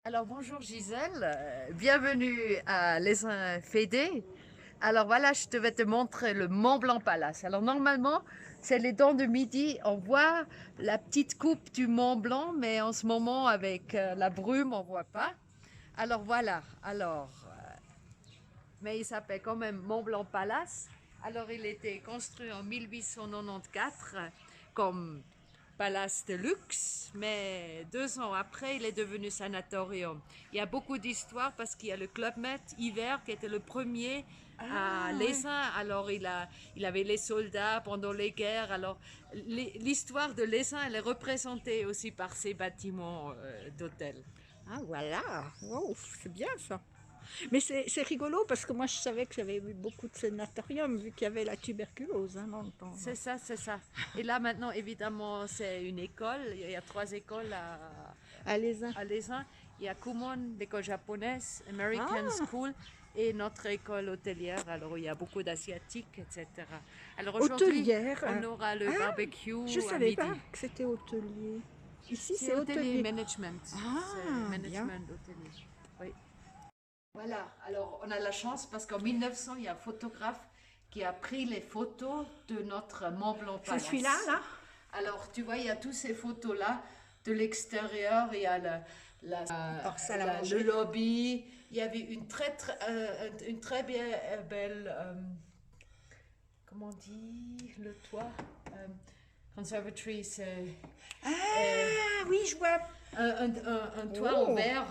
Alors bonjour Gisèle, bienvenue à Les Fédés. Alors voilà, je vais te montrer le Mont Blanc Palace. Alors normalement, c'est les dents de midi, on voit la petite coupe du Mont Blanc, mais en ce moment avec la brume, on voit pas. Alors voilà, mais il s'appelle quand même Mont Blanc Palace. Alors il était construit en 1894 comme palace de luxe, mais 2 ans après, il est devenu sanatorium. Il y a beaucoup d'histoires parce qu'il y a le Club Med hiver qui était le premier à Ah ouais. l'Essin. Alors il avait les soldats pendant les guerres. Alors l'histoire de l'Essin, elle est représentée aussi par ces bâtiments d'hôtel. Ah voilà. Wow, c'est bien ça. Mais c'est rigolo parce que moi je savais qu'il y avait eu beaucoup de sanatoriums vu qu'il y avait la tuberculose dans le temps. C'est ça, c'est ça. Et là maintenant, évidemment, c'est une école. Il y a 3 écoles À Lézin. à Lausanne. Il y a Kumon, l'école japonaise, American Ah, School et notre école hôtelière. Alors il y a beaucoup d'asiatiques, etc. Alors aujourd'hui, hôtelière. on aura le Ah, barbecue je à savais pas midi. que c'était hôtelier. Ici C'est c'est hôtelier hôtelier. management. C'est Ah, bien. management hôtelier. Oui. Voilà, alors on a la chance parce qu'en 1900, il y a un photographe qui a pris les photos de notre Mont Blanc C'est celui-là Palace. là? Alors tu vois, il y a toutes ces photos-là de l'extérieur, il y a Hors salle à le manger. lobby, il y avait une très bien belle, comment on dit, le toit, conservatory, c'est Ah oui, je vois. un toit en Oh, verre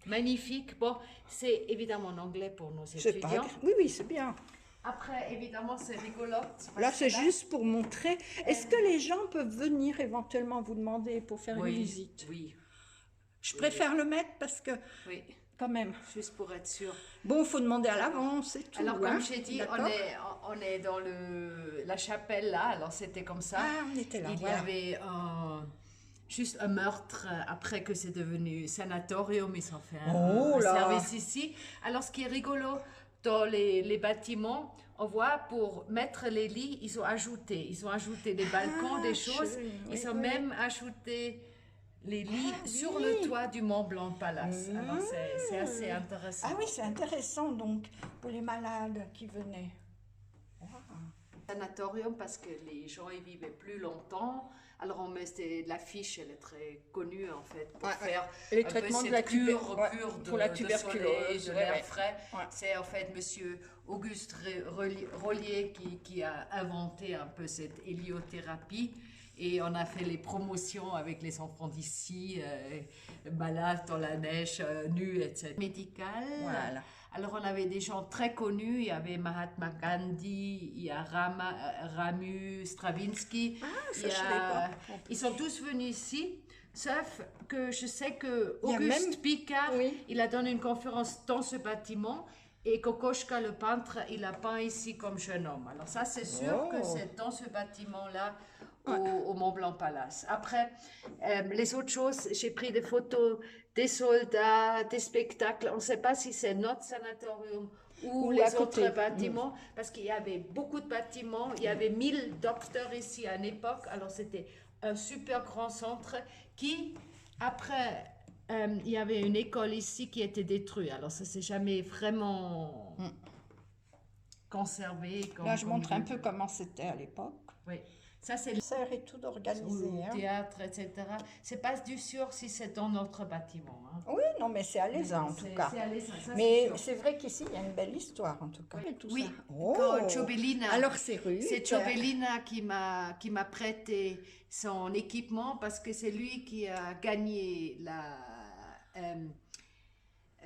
magnifique. Bon, c'est évidemment en anglais pour nos c'est pas étudiants. grave. Oui, oui, c'est bien. Après, évidemment, c'est rigolote Là, parce que c'est là, juste pour montrer. Est-ce que les gens peuvent venir éventuellement vous demander pour faire une oui, visite? oui, Je oui, oui, préfère le mettre parce que, oui, quand même. juste pour être sûr. Bon, faut demander à Alors, l'avance et alors tout, comme hein? j'ai dit, D'accord? on est dans la chapelle là, alors c'était comme ça. Ah, on était là, Il y voilà. avait juste un meurtre après que c'est devenu sanatorium, ils ont fait Oh un là! service ici. Alors ce qui est rigolo, dans les bâtiments, on voit pour mettre les lits, ils ont ajouté des balcons, des Ah, choses, schön, oui, ils ont oui, oui. même ajouté les lits Ah sur le oui! toit du Mont Blanc Palace. Alors c'est assez Mmh. Ah intéressant. oui, c'est intéressant donc pour les malades qui venaient. Ah. Sanatorium parce que les gens y vivaient plus longtemps. Alors on met l'affiche, elle est très connue en fait pour Ouais, ouais. faire Et les un peu traitements de cette la cure pour la de soleil, tuberculose, de ouais, l'air ouais. frais. Ouais. C'est en fait Monsieur Auguste Rollier qui a inventé un peu cette héliothérapie. Et on a fait les promotions avec les enfants d'ici, malades dans la neige, nus, etc. Médical. Voilà. Alors on avait des gens très connus, il y avait Mahatma Gandhi, il y a Ramu Stravinsky, Ah, il ça y je savais pas. a... ils sont tous venus ici, sauf que je sais que Il y a même, Auguste Picard, oui. il a donné une conférence dans ce bâtiment et Kokoschka le peintre, il a peint ici comme jeune homme. Alors ça c'est sûr que Oh. c'est dans ce bâtiment-là Ouais. au Mont Blanc Palace. Après, les autres choses, j'ai pris des photos des soldats, des spectacles. On ne sait pas si c'est notre sanatorium ou Ou à les autres côté. Mm. bâtiments, parce qu'il y avait beaucoup de bâtiments. Il y avait 1000 docteurs ici à une époque. Alors c'était un super grand centre qui, après, il y avait une école ici qui était détruite. Alors ça s'est jamais vraiment conservé Là, comme, je comme montre il un peu était. comment c'était à l'époque. Oui. Ça, c'est Concert et tout d'organiser, au hein. théâtre, etc. C'est pas du sûr si c'est dans notre bâtiment. Hein. Oui, non, mais c'est à Mais l'aisant en tout cas. c'est à l'essence, ça c'est Mais sûr. c'est vrai qu'ici, il y a une belle histoire en tout cas. Et tout ça. Oui, quand Oh! Ciobellina, Alors c'est rude. c'est Ciobellina qui m'a prêté son équipement parce que c'est lui qui a gagné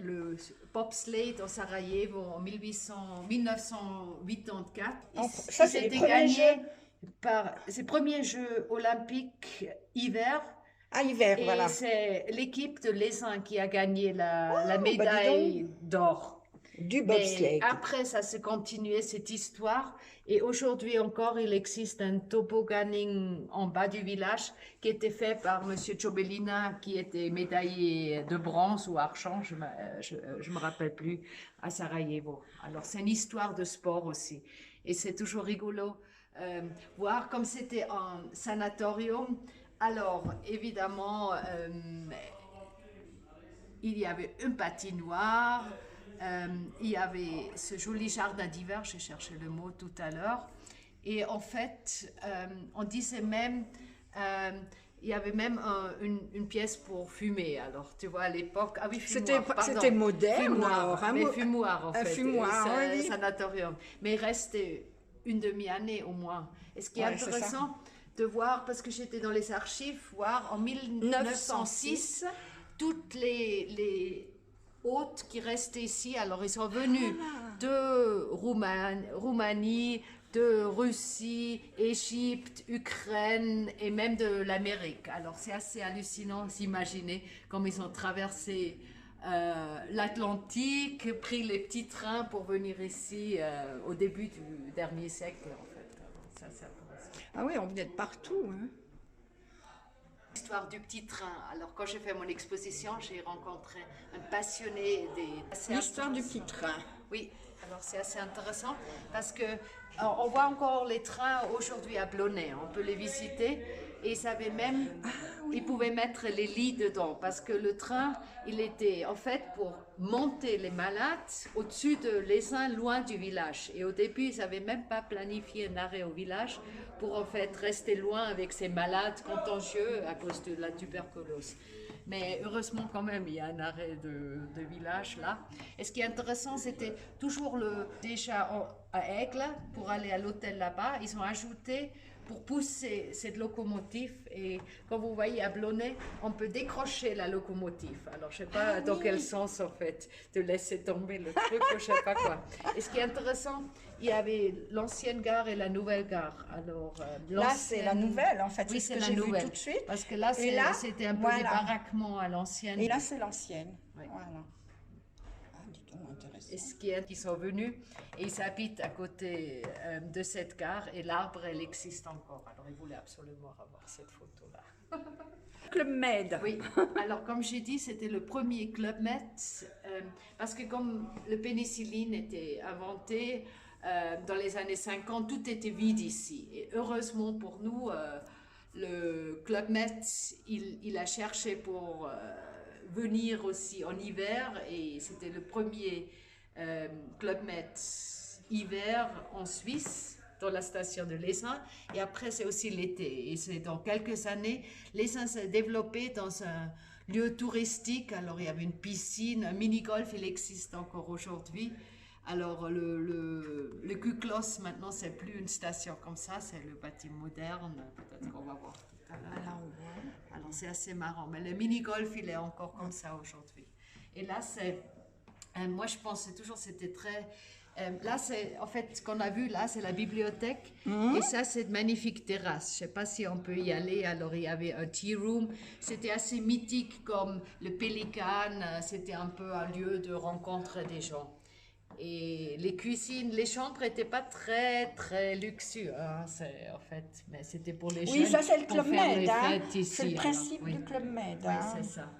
le bobsleigh au Sarajevo en 1984. Ça, Il c'est les s'était premiers jeux. gagné par ses premiers Jeux olympiques hiver. À hiver, Et voilà. c'est l'équipe de l'Essin qui a gagné la Oh, bah dis donc. médaille d'or. Du Mais bobsleigh. après, ça s'est continué cette histoire. Et aujourd'hui encore, il existe un tobogganing en bas du village qui était fait par Monsieur Ciobellina, qui était médaillé de bronze ou argent, je me rappelle plus, à Sarajevo. Alors, c'est une histoire de sport aussi. Et c'est toujours rigolo voir comme c'était un sanatorium. Alors, évidemment, il y avait une patinoire, il y avait ce joli jardin d'hiver, j'ai cherché le mot tout à l'heure. Et en fait, on disait même, il y avait même une pièce pour fumer. Alors, tu vois, à l'époque, ah oui, fumoir, pardon. C'était moderne, fumoir, alors. Hein, mais fumoir, en un fait. fumoir, oui. Sanatorium. Mais il restait une demi-année au moins. Et ce qui est intéressant de voir, parce que j'étais dans les archives, voir en 1906, toutes les hôtes qui restaient ici. Alors, ils sont venus de Roumanie, de Russie, Égypte, Ukraine et même de l'Amérique. Alors c'est assez hallucinant s'imaginer comme ils ont traversé l'Atlantique, pris les petits trains pour venir ici au début du dernier siècle en fait. Alors, ça, c'est intéressant. Ah oui, on venait de partout. Hein. L'histoire du petit train. Alors quand j'ai fait mon exposition, j'ai rencontré un passionné des... L'histoire du petit train. Oui, alors c'est assez intéressant parce que on voit encore les trains aujourd'hui à Blonay, on peut les visiter et ils savaient même, ils pouvaient mettre les lits dedans parce que le train, il était en fait pour monter les malades au-dessus de l'Essaim, loin du village. Et au début, ils n'avaient même pas planifié un arrêt au village pour en fait rester loin avec ces malades contagieux à cause de la tuberculose. Mais heureusement quand même, il y a un arrêt de village là. Et ce qui est intéressant, c'était toujours déjà à Aigle, pour aller à l'hôtel là-bas, ils ont ajouté pour pousser cette locomotive. Et quand vous voyez à Blonay, on peut décrocher la locomotive. Alors je ne sais pas dans quel sens en fait, de laisser tomber le truc, je ne sais pas quoi. Et ce qui est intéressant, il y avait l'ancienne gare et la nouvelle gare. Alors, là, c'est la nouvelle, en fait. Oui, c'est ce que j'ai vu tout de suite. Parce que là, c'était un peu des baraquements à l'ancienne. Et là, c'est l'ancienne. Oui. Voilà. Ah, dis donc, intéressant. Et ce qui est, ils sont venus et ils habitent à côté de cette gare et l'arbre, elle existe encore. Alors, ils voulaient absolument avoir cette photo-là. Club Med. Oui, alors comme j'ai dit, c'était le premier Club Med parce que comme le pénicilline était inventé dans les années 50, tout était vide ici. Et heureusement pour nous, le Club Med, il a cherché pour venir aussi en hiver et c'était le premier Club Med hiver en Suisse, dans la station de l'Essaim, et après c'est aussi l'été. Et c'est dans quelques années, l'Essaim s'est développé dans un lieu touristique. Alors il y avait une piscine, un mini-golf, il existe encore aujourd'hui. Alors le Kuklos, maintenant c'est plus une station comme ça, c'est le bâtiment moderne, peut-être qu'on va voir tout à l'heure. Alors c'est assez marrant, mais le mini-golf il est encore comme ça aujourd'hui. Et là c'est, moi je pense c'était très... là, c'est en fait ce qu'on a vu là, c'est la bibliothèque et ça, c'est une magnifique terrasse. Je ne sais pas si on peut y aller. Alors, il y avait un tea room. C'était assez mythique comme le Pélican. C'était un peu un lieu de rencontre des gens. Et les cuisines, les chambres n'étaient pas très, très luxueux. Hein, en fait, mais c'était pour les jeunes. Oui, ça, c'est le Club Med. Hein. C'est le principe du Club Med. Oui, c'est ça.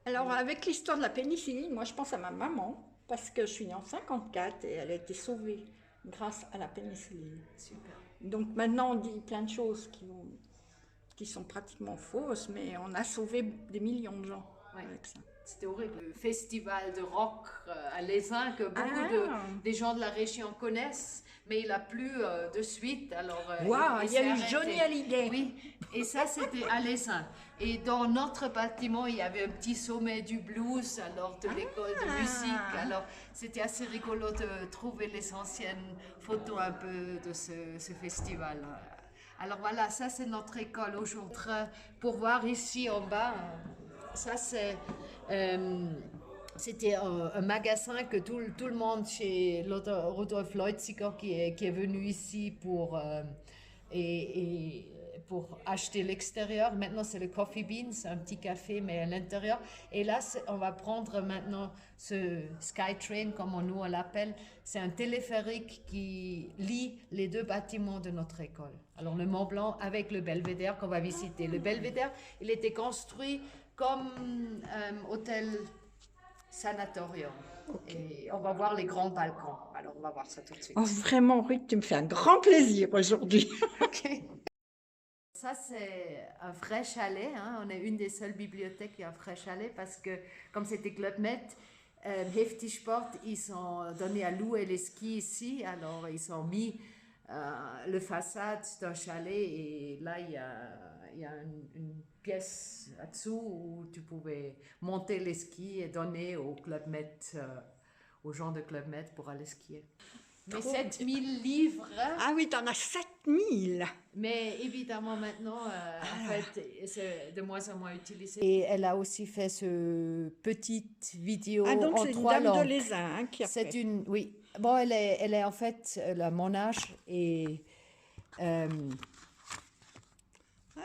Alors, avec l'histoire de la pénicilline, moi, je pense à ma maman. Parce que je suis née en 54 et elle a été sauvée grâce à la pénicilline. Super. Donc maintenant, on dit plein de choses qui sont pratiquement fausses, mais on a sauvé des millions de gens avec ça. C'était horrible. Le festival de rock à l'Essaim que beaucoup des gens de la région connaissent, mais il n'a plus de suite. Alors, il y a eu Johnny Hallyday. Oui, et ça c'était à l'Essaim. Et dans notre bâtiment, il y avait un petit sommet du blues, alors de l'école de musique. Alors c'était assez rigolo de trouver les anciennes photos un peu de ce festival. Alors voilà, ça c'est notre école aujourd'hui. Pour voir ici en bas, ça c'est... c'était un magasin que tout le monde chez Rudolf Leutziger qui est venu ici pour acheter l'extérieur. Maintenant, c'est le Coffee Bean, c'est un petit café, mais à l'intérieur. Et là, on va prendre maintenant ce Skytrain, comme nous on l'appelle. C'est un téléphérique qui lie les deux bâtiments de notre école. Alors, le Mont Blanc avec le Belvédère qu'on va visiter. Le Belvédère, il était construit comme hôtel sanatorium. Okay. Et on va voir les grands balcons. Alors, on va voir ça tout de suite. Oh, vraiment, Ruth, tu me fais un grand plaisir aujourd'hui. OK. Ça, c'est un vrai chalet, hein. On est une des seules bibliothèques qui a un vrai chalet parce que, comme c'était Club Med, Hefti Sport, ils sont donnés à louer les skis ici. Alors, ils ont mis le façade d'un chalet et là, il y a une pièce là-dessous où tu pouvais monter les skis et donner au Club Med, aux gens de Club Med pour aller skier. Mais Trop 7000 livres. Ah oui, t'en as 7000. Mais évidemment, maintenant, en fait, c'est de moins en moins utilisé. Et elle a aussi fait ce petite vidéo Ah, donc en c'est une 3 dame de langues. Lézin hein, qui a C'est fait. une, oui. Bon, elle est en fait, elle a mon âge et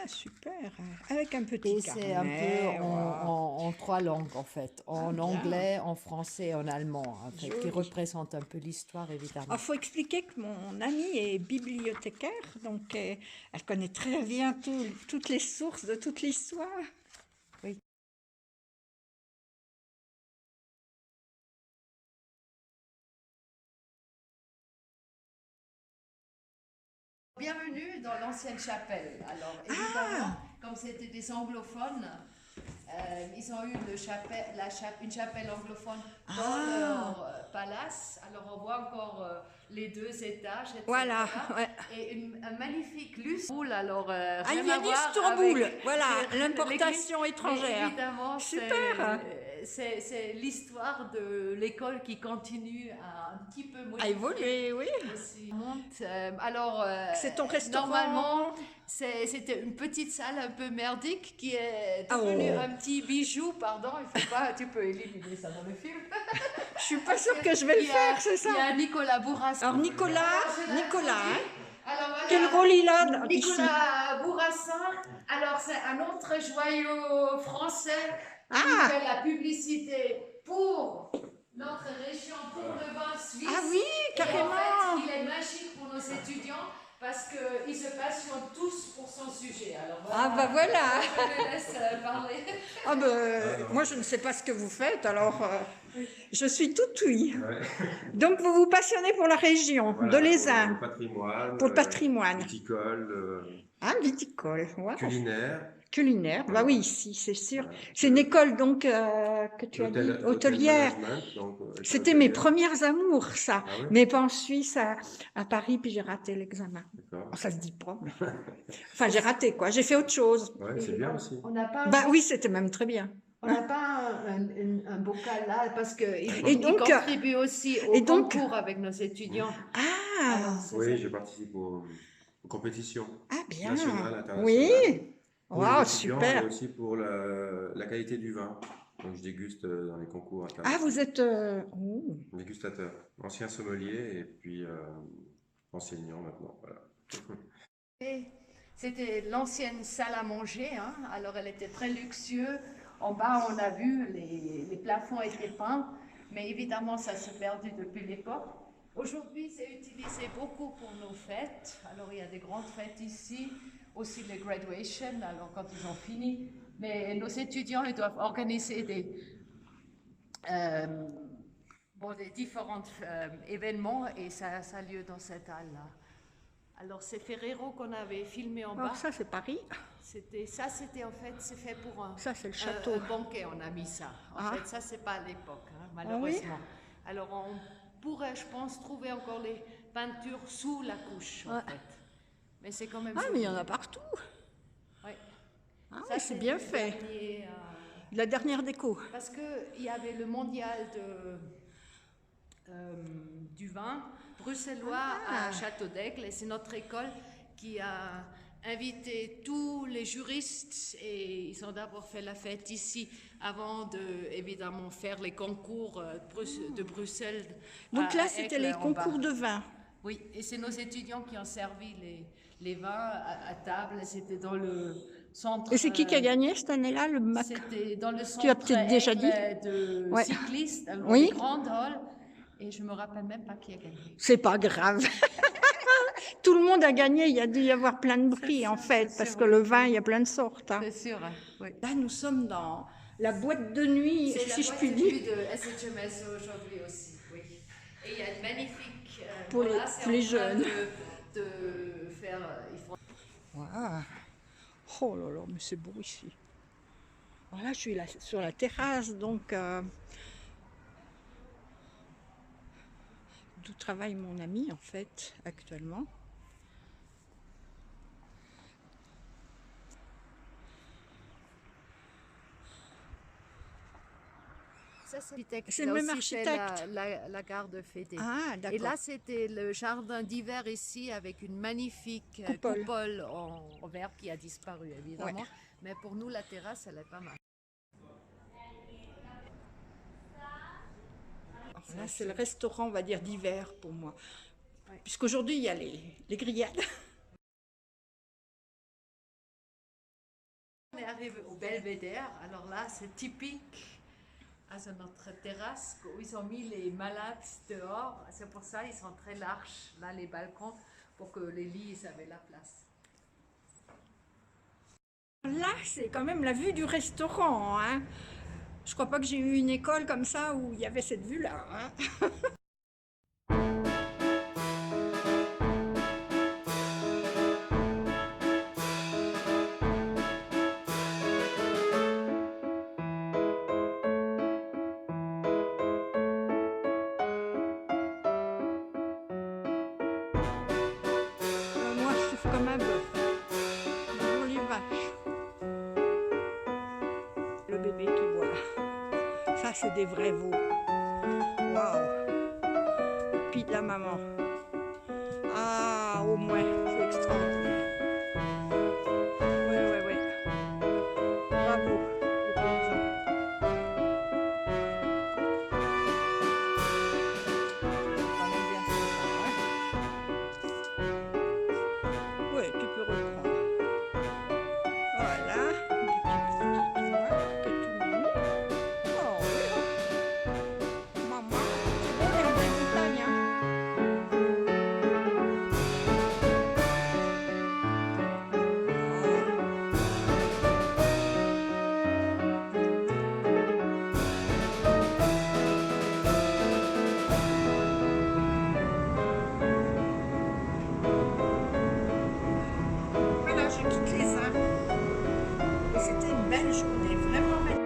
Ah, super. Avec un petit et c'est un peu carnet. Wow. en 3 langues, en fait. En bien. anglais, en français et en allemand, en fait, qui Joli. représente un peu l'histoire, évidemment. Il faut expliquer que mon amie est bibliothécaire, donc elle connaît très bien toutes les sources de toute l'histoire. Oui. Bienvenue dans l'ancienne chapelle. Alors, évidemment, comme c'était des anglophones, ils ont eu une chapelle anglophone dans leur palace. Alors, on voit encore les 2 étages, etc. Voilà, ouais. Et un magnifique lustre. Alors, Ah, rien il y a à voir l'Istanbul, avec voilà, l'église. l'importation Mais étrangère. évidemment, Super. c'est l'histoire de l'école qui continue à un petit peu À modifier. évoluer, oui. Aussi. Alors, C'est ton restaurant. normalement, c'était une petite salle un peu merdique qui est devenue un petit bijou. Pardon, il faut pas, tu peux éliminer ça dans le film. Je suis pas sûre que je vais le faire, c'est ça. Il y a Nicolas Bourrassin. Alors Nicolas, Hein. Alors, voilà, quel rôle il a ici? Nicolas Bourrassin, alors c'est un autre joyau français qui Ah. fait la publicité pour notre région, pour le vin suisse. Ah oui, carrément. Et en fait, il est magique pour nos étudiants parce qu'ils se passionnent tous pour son sujet. Alors, voilà, Ah bah voilà. je me laisse parler. Ah ben, moi je ne sais pas ce que vous faites, alors je suis toute oui. Ouais. Donc vous vous passionnez pour la région Voilà, de Lézin, pour le patrimoine, pour le patrimoine. viticole, Ah, viticole, wow. culinaire. Culinaire, bah oui, ici, c'est sûr. Voilà. C'est une école donc que tu as dit, hôtelière. C'était mes premières amours, ça. Ah oui? Mais pas en Suisse, à Paris, puis j'ai raté l'examen. D'accord. Oh, ça se dit pas. Mais... Enfin, j'ai raté, quoi. J'ai fait autre chose. Ouais, c'est bien aussi. On n'a pas Bah oui, c'était même très bien. On n'a pas un bocal là parce qu'il Et donc, contribue aussi au concours avec nos étudiants. Ah, Alors, oui, j'ai participé aux compétitions bien. nationales, internationales. Oui. Wow, super. Et aussi pour la qualité du vin. Donc je déguste dans les concours Ah, internationaux. vous êtes Dégustateur, ancien sommelier et puis enseignant maintenant. Voilà. C'était l'ancienne salle à manger, hein. Alors elle était très luxueuse. En bas, on a vu, les plafonds étaient peints, mais évidemment, ça s'est perdu depuis l'époque. Aujourd'hui, c'est utilisé beaucoup pour nos fêtes. Alors, il y a des grandes fêtes ici, aussi les graduation, alors quand ils ont fini. Mais nos étudiants, ils doivent organiser des différents événements et ça a lieu dans cette halle-là. Alors, c'est Ferrero qu'on avait filmé en bas. Alors ça, c'est Paris. C'était en fait, c'est fait pour ça, c'est le château. Un banquet, on a mis ça. En fait, ça, c'est pas à l'époque, hein, malheureusement. Ah oui? Alors, on pourrait, je pense, trouver encore les peintures sous la couche, en fait. Mais c'est quand même... Ah, mais il y en a partout. Oui. Ah, ça, c'est bien fait. La dernière déco. Parce qu'il y avait le mondial du vin bruxellois à Château-d'Aigle, et c'est notre école qui a invité tous les juristes, et ils ont d'abord fait la fête ici avant de évidemment faire les concours de Bruxelles. Donc là, c'était les concours de vin. Oui, et c'est nos étudiants qui ont servi les vins à table. C'était dans le centre. Et c'est qui a gagné cette année-là, le MAC? C'était dans le centre. Tu as peut-être déjà dit. De cyclistes, oui. Grande Hall. Et je me rappelle même pas qui a gagné. C'est pas grave. Tout le monde a gagné. Il y a dû y avoir plein de prix en fait, parce que le vin, il y a plein de sortes. Hein. C'est sûr. Oui. Là, nous sommes dans la boîte de nuit, si je puis dire. C'est la boîte de nuit de SHMS aujourd'hui aussi. Oui. Et il y a une magnifique. Pour les jeunes. De faire. Wow. Oh là là, mais c'est beau ici. Alors là, je suis là, sur la terrasse, donc d'où travaille mon ami en fait actuellement. Ça, c'est l'architecte. C'est Il le a même aussi fait architecte. la gare de Fété. Ah, Et d'accord. là, c'était le jardin d'hiver ici avec une magnifique Coupole. coupole en verre qui a disparu, évidemment. Ouais. Mais pour nous, la terrasse, elle est pas mal. Là, c'est le restaurant, on va dire, d'hiver pour moi. Ouais. Puisqu'aujourd'hui, il y a les grillades. On est arrivé au Belvédère. Alors là, c'est typique à notre terrasse où ils ont mis les malades dehors. C'est pour ça ils sont très larges, là, les balcons, pour que les lits ils avaient la place. Là, c'est quand même la vue du restaurant, hein. Je crois pas que j'ai eu une école comme ça où il y avait cette vue-là, hein. Moi, je souffre comme un bœuf. Bonjour les vaches. Le bébé qui voit. Ça, c'est des vrais veaux. Waouh. Puis de la maman. Ah, au moins, c'est extraordinaire. Ouais. Bravo, les paysans. On aime bien ça, hein. Ouais, tu peux reprendre. Voilà, un petit noir qui est tout mignon. Oh oui, maman, c'est bon, les vraies montagnes, hein. Voilà, je quitte les arbres. Et c'était une belle journée, vraiment magnifique.